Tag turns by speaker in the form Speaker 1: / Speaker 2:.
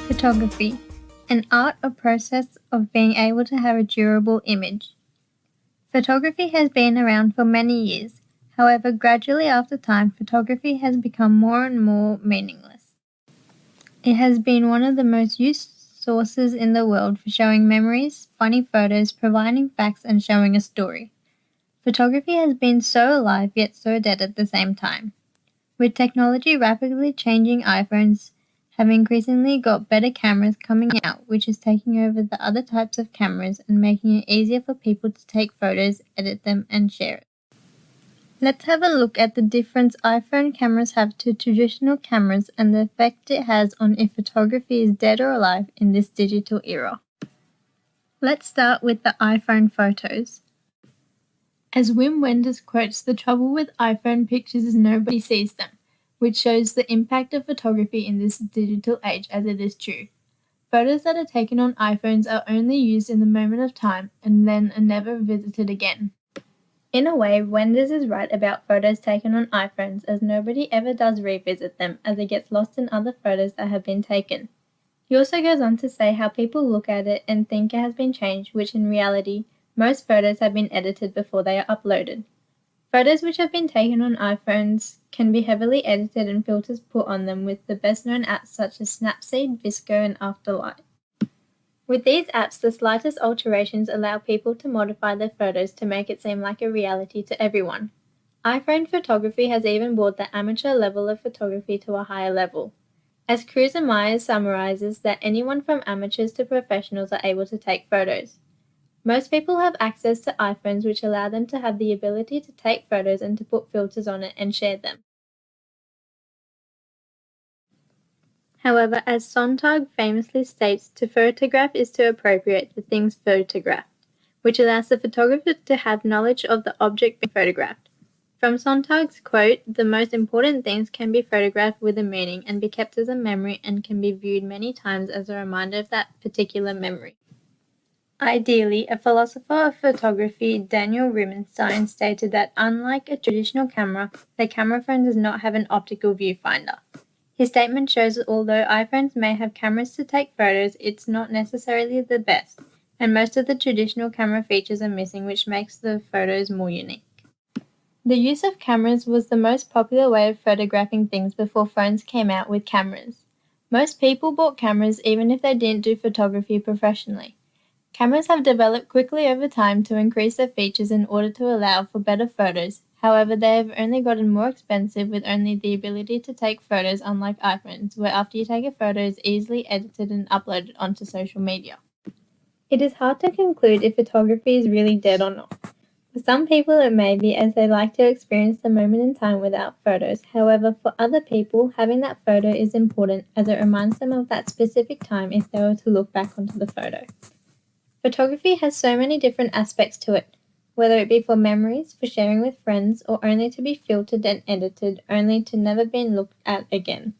Speaker 1: Photography, an art or process of being able to have a durable image. Photography has been around for many years. However, gradually after time, photography has become more and more meaningless. It has been one of the most used sources in the world for showing memories, funny photos, providing facts, and showing a story. Photography has been so alive yet so dead at the same time. With technology rapidly changing, iPhones have increasingly got better cameras coming out, which is taking over the other types of cameras and making it easier for people to take photos, edit them, and share it. Let's have a look at the difference iPhone cameras have to traditional cameras and the effect it has on if photography is dead or alive in this digital era. Let's start with the iPhone photos. As Wim Wenders quotes, the trouble with iPhone pictures is nobody sees them, which shows the impact of photography in this digital age, as it is true. Photos that are taken on iPhones are only used in the moment of time and then are never visited again. In a way, Wenders is right about photos taken on iPhones, as nobody ever does revisit them, as it gets lost in other photos that have been taken. He also goes on to say how people look at it and think it has been changed, which in reality, most photos have been edited before they are uploaded. Photos which have been taken on iPhones can be heavily edited and filters put on them with the best known apps such as Snapseed, Visco, and Afterlight. With these apps, the slightest alterations allow people to modify their photos to make it seem like a reality to everyone. iPhone photography has even brought the amateur level of photography to a higher level. As Cruiser Myers summarizes that anyone from amateurs to professionals are able to take photos. Most people have access to iPhones, which allow them to have the ability to take photos and to put filters on it and share them. However, as Sontag famously states, to photograph is to appropriate the things photographed, which allows the photographer to have knowledge of the object being photographed. From Sontag's quote, the most important things can be photographed with a meaning and be kept as a memory and can be viewed many times as a reminder of that particular memory. Ideally, a philosopher of photography, Daniel Rubenstein, stated that unlike a traditional camera, the camera phone does not have an optical viewfinder. His statement shows that although iPhones may have cameras to take photos, it's not necessarily the best, and most of the traditional camera features are missing, which makes the photos more unique. The use of cameras was the most popular way of photographing things before phones came out with cameras. Most people bought cameras even if they didn't do photography professionally. Cameras have developed quickly over time to increase their features in order to allow for better photos. However, they have only gotten more expensive with only the ability to take photos, unlike iPhones, where after you take a photo it's easily edited and uploaded onto social media. It is hard to conclude if photography is really dead or not. For some people it may be, as they like to experience the moment in time without photos. However, for other people, having that photo is important as it reminds them of that specific time if they were to look back onto the photo. Photography has so many different aspects to it, whether it be for memories, for sharing with friends, or only to be filtered and edited, only to never be looked at again.